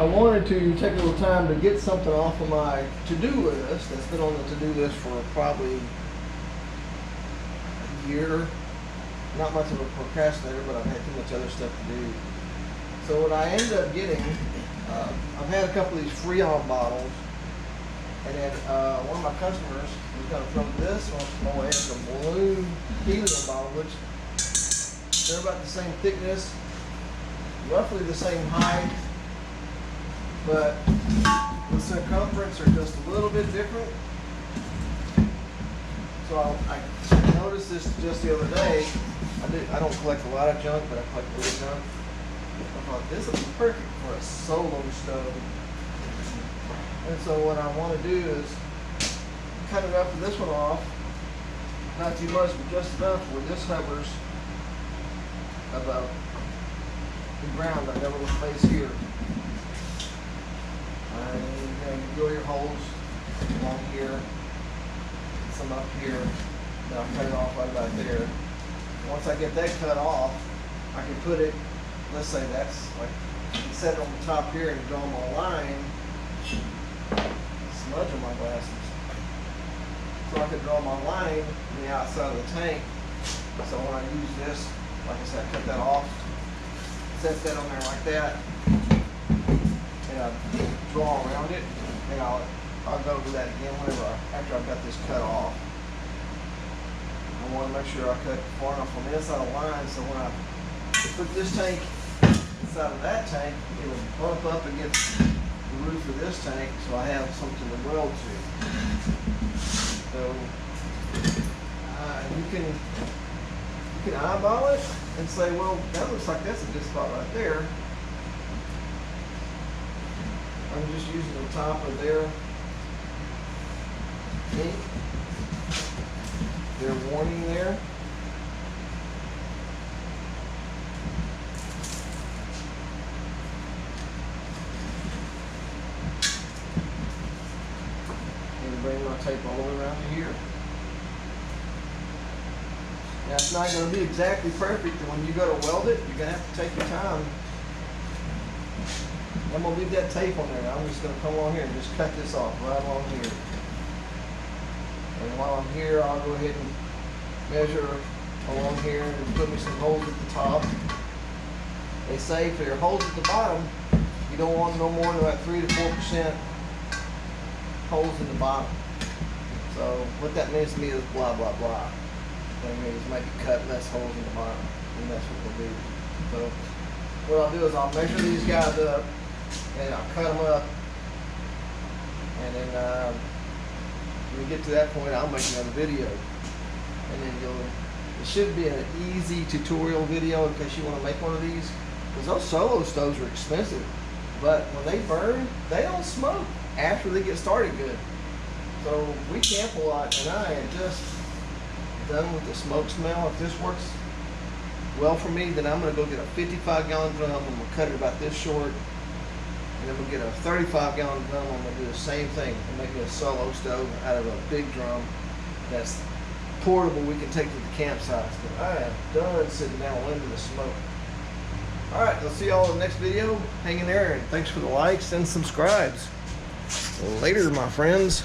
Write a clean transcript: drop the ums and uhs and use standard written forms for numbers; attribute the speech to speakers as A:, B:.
A: I wanted to take a little time to get something off of my to-do list that's been on the to-do list for probably a year. Not much of a procrastinator, but I've had too much other stuff to do. So what I ended up getting, I've had a couple of these Freon bottles, and then one of my customers was going to throw this on a balloon helium bottle, which they're about the same thickness, roughly the same height, but the circumference are just a little bit different. So I noticed this just the other day. I don't collect a lot of junk, but I collect a little junk. I thought this would be perfect for a solo stove. And so what I want to do is cut it up and this one off. Not too much, but just enough where this hovers above the ground. I got a little space here. And you're going to drill your holes along here, some up here. Then I'll cut it off right about there. Once I get that cut off, I can put it, let's say that's like, set it on the top here and draw my line, smudge on my glasses. So I can draw my line on the outside of the tank. So when I use this, like I said, I cut that off, set that on there like that, and I draw around it, and I'll go do that again after I've got this cut off. I want to make sure I cut far enough on the inside of the line so when I put this tank inside of that tank, it will bump up against the roof of this tank so I have something to weld to. So you can eyeball it and say, well, that looks like that's a good spot right there. I'm just using the top of their ink. Their warning there. And bring my tape all the way around to here. Now it's not going to be exactly perfect, and when you go to weld it, you're going to have to take your time. I'm going to leave that tape on there. I'm just going to come along here and just cut this off right along here. And while I'm here, I'll go ahead and measure along here and put me some holes at the top. They say for your holes at the bottom, you don't want no more than about 3 to 4% holes in the bottom. So what that means to me is blah, blah, blah. That means maybe cut less holes in the bottom, and that's what we'll do. So what I'll do is I'll measure these guys up, and I'll cut them up, and then when we get to that point, I'll make another video. And then it should be an easy tutorial video in case you want to make one of these. Because those solo stoves are expensive. But when they burn, they don't smoke after they get started good. So we camp a lot, and I am just done with the smoke smell. If this works well for me, then I'm going to go get a 55-gallon drum. I'm going to cut it about this short. And then we'll get a 35-gallon drum. I'm going to do the same thing and make me a solo stove out of a big drum that's portable we can take to the campsite. But I am done sitting down listening to the smoke. Alright, I'll see y'all in the next video. Hang in there, and thanks for the likes and subscribes. Later, my friends.